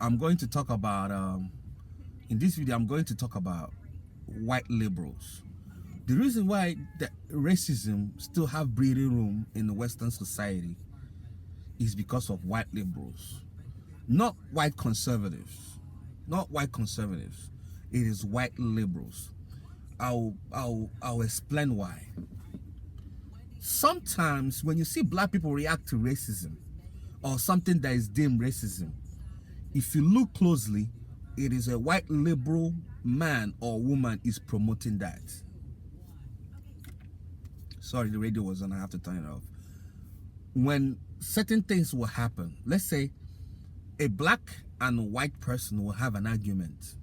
I'm going to talk about, in this video, I'm going to talk about white liberals. The reason why the racism still have breathing room in the Western society is because of white liberals, not white conservatives, not white conservatives. It is white liberals. I'll explain why. Sometimes when you see black people react to racism or something that is deemed racism, if you look closely, it is a white liberal man or woman is promoting that. Sorry, the radio was on, I have to turn it off. When certain things will happen, let's say a black and a white person will have an argument.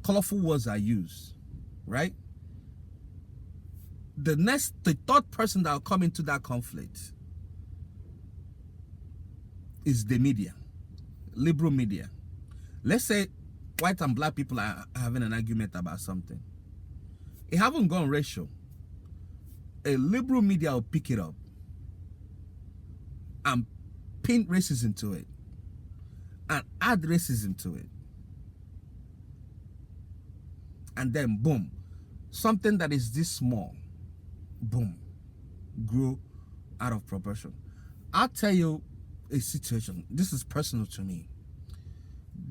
Colorful words are used, right? The third person that will come into that conflict is the media, liberal media. Let's say white and black people are having an argument about something. It haven't gone racial. A liberal media will pick it up and pin racism to it and add racism to it. And then boom, something that is this small, boom, grow out of proportion. I'll tell you a situation. This is personal to me.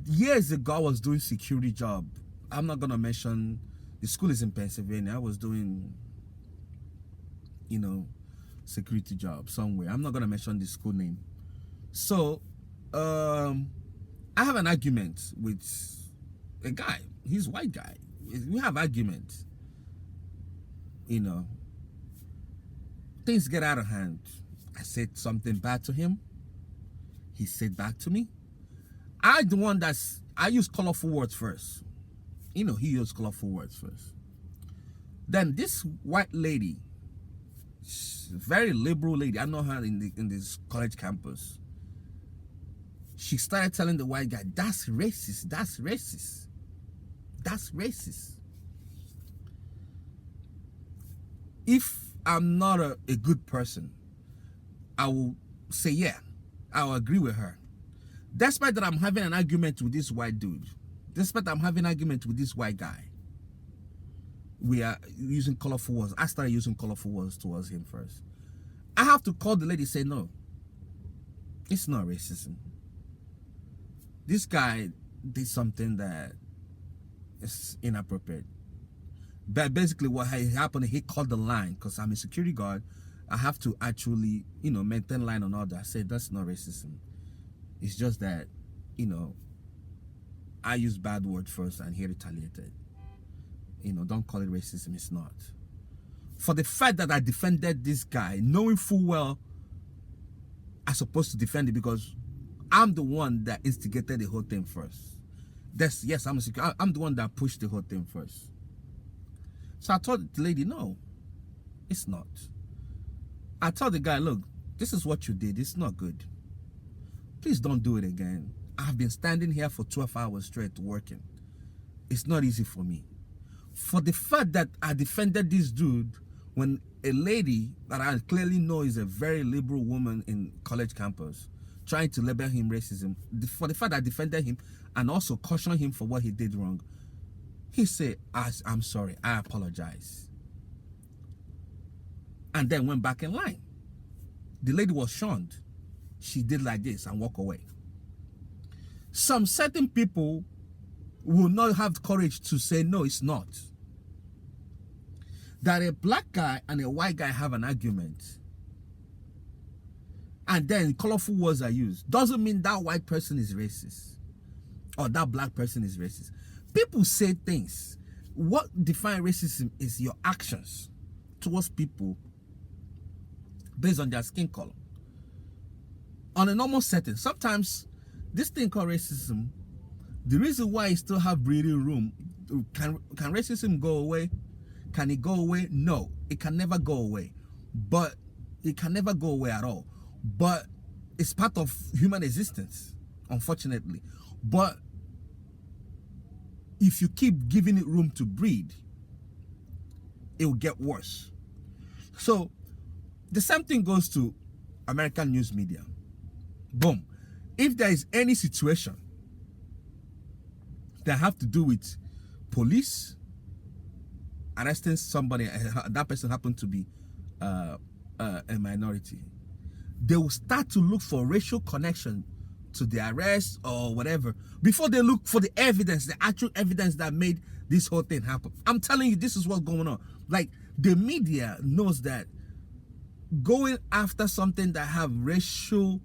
Years ago, I was doing security job. I'm not gonna mention, the school is in Pennsylvania. I was doing, security job somewhere. I'm not gonna mention the school name. So I have an argument with a guy. He's a white guy. We have arguments. Things get out of hand. I said something bad to him. He said back to me. I use colorful words first. He used colorful words first. Then this white lady, very liberal lady, I know her in this college campus. She started telling the white guy, that's racist, that's racist, that's racist. If I'm not a good person, I will say, yeah, I'll agree with her. Despite that I'm having an argument with this white dude, despite that I'm having an argument with this white guy, we are using colorful words. I started using colorful words towards him first. I have to call the lady and say, no, it's not racism. This guy did something that is inappropriate. But basically what happened, he called the line, because I'm a security guard. I have to actually, maintain line and order. I said, that's not racism. It's just that, I use bad words first and he retaliated. Don't call it racism, it's not. For the fact that I defended this guy, knowing full well I'm supposed to defend it because I'm the one that instigated the whole thing first. Yes, I'm the one that pushed the whole thing first. So I told the lady, no, it's not. I told the guy, look, this is what you did. It's not good. Please don't do it again. I've been standing here for 12 hours straight working. It's not easy for me. For the fact that I defended this dude when a lady that I clearly know is a very liberal woman in college campus trying to label him racism, for the fact that I defended him and also cautioned him for what he did wrong, he said, I'm sorry, I apologize. And then went back in line. The lady was shunned. She did like this and walk away. Some certain people will not have courage to say, no, it's not. That a black guy and a white guy have an argument, and then colorful words are used, doesn't mean that white person is racist or that black person is racist. People say things. What defines racism is your actions towards people based on their skin color. On a normal setting, sometimes this thing called racism, the reason why it still have breathing room, can racism go away? Can it go away? No, it can never go away. But it can never go away at all. But it's part of human existence, unfortunately. But if you keep giving it room to breed, it will get worse. So the same thing goes to American news media. Boom. If there is any situation that have to do with police arresting somebody, that person happened to be a minority, they will start to look for racial connection to the arrest or whatever before they look for the evidence, the actual evidence that made this whole thing happen. I'm telling you, this is what's going on. Like, the media knows that going after something that have racial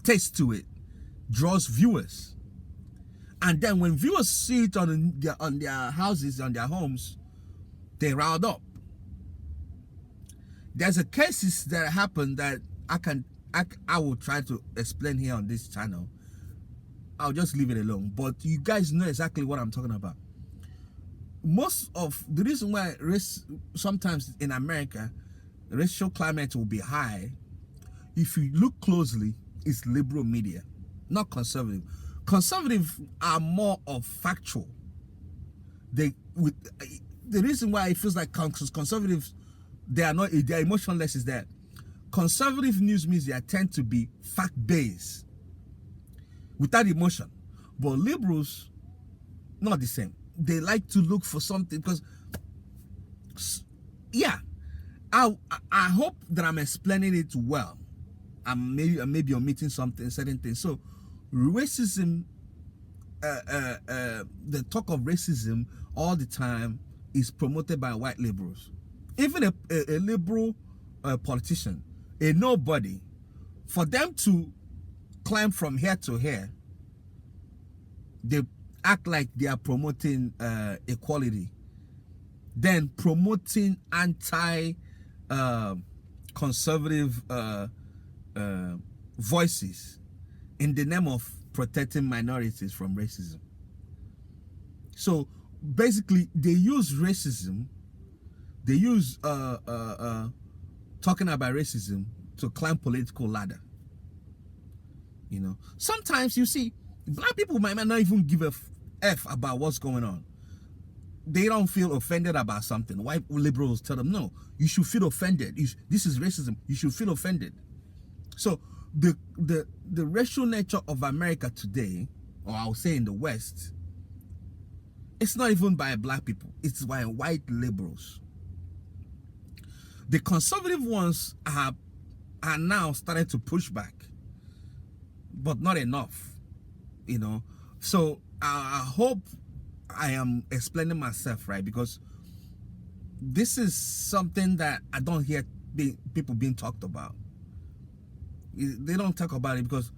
taste to it draws viewers, and then when viewers see it on their houses, on their homes, they riled up. There's a cases that happened that I will try to explain here on this channel. I'll just leave it alone, but you guys know exactly what I'm talking about. Most of the reason why race, sometimes in America, racial climate will be high, if you look closely, is liberal media, not conservative. Conservative are more of factual. The reason why it feels like conservatives, they are emotionless, is that conservative news media tend to be fact-based without emotion, but liberals, not the same. They like to look for something, because yeah, I hope that I'm explaining it well. Maybe omitting certain things. So racism, the talk of racism all the time is promoted by white liberals. Even a liberal politician, a nobody, for them to climb from here to here, they act like they are promoting equality, then promoting anti-conservative voices in the name of protecting minorities from racism. So basically, they use racism, they use talking about racism to climb political ladder. You know, sometimes you see black people might not even give a F about what's going on. They don't feel offended about something. White liberals tell them, no, you should feel offended. This is racism. You should feel offended. So the racial nature of America today, or I'll say in the West, it's not even by black people. It's by white liberals. The conservative ones are now starting to push back, but not enough, you know. So I hope I am explaining myself right, because this is something that I don't hear people being talked about. They don't talk about it because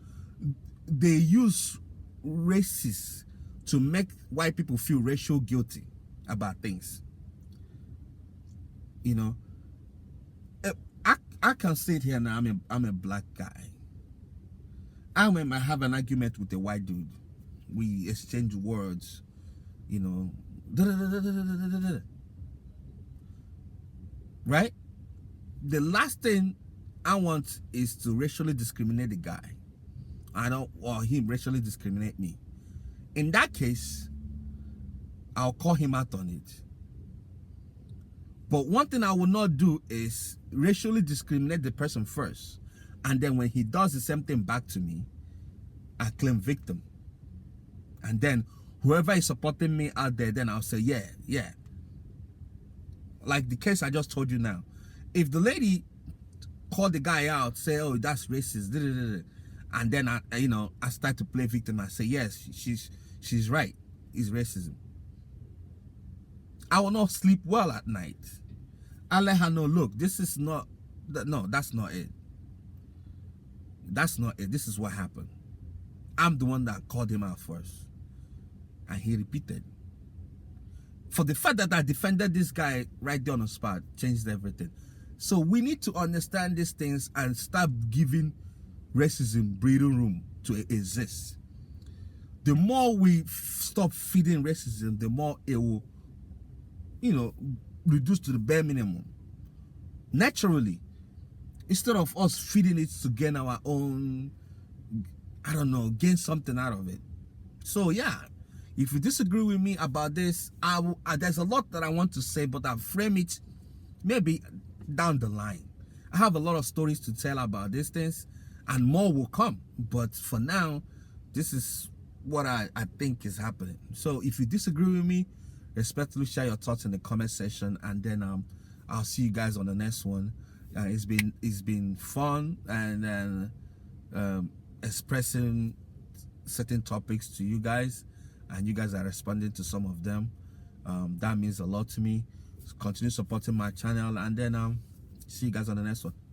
they use racists to make white people feel racial guilty about things. You know, I can sit here now. I'm a black guy. I might have an argument with a white dude. We exchange words, you know, right? The last thing I want is to racially discriminate the guy. Or him racially discriminate me. In that case, I'll call him out on it. But one thing I will not do is racially discriminate the person first, and then when he does the same thing back to me, I claim victim. And then whoever is supporting me out there, then I'll say, yeah. Like the case I just told you now. If the lady called the guy out, say, oh, that's racist, and then I start to play victim, I say, yes, she's right, it's racism. I will not sleep well at night. I let her know, look, this is not, no, that's not it. That's not it. This is what happened. I'm the one that called him out first. And he repeated. For the fact that I defended this guy right there on the spot, changed everything. So we need to understand these things and start giving racism breathing room to exist. The more we stop feeding racism, the more it will, reduce to the bare minimum. Naturally, instead of us feeding it to gain our own, gain something out of it. So yeah, if you disagree with me about this, there's a lot that I want to say, but I'll frame it maybe down the line. I have a lot of stories to tell about these things, and more will come. But for now, this is what I think is happening. So if you disagree with me, respectfully share your thoughts in the comment section, and then I'll see you guys on the next one. It's been fun, and then expressing certain topics to you guys, and you guys are responding to some of them. That means a lot to me. Continue supporting my channel, and then see you guys on the next one.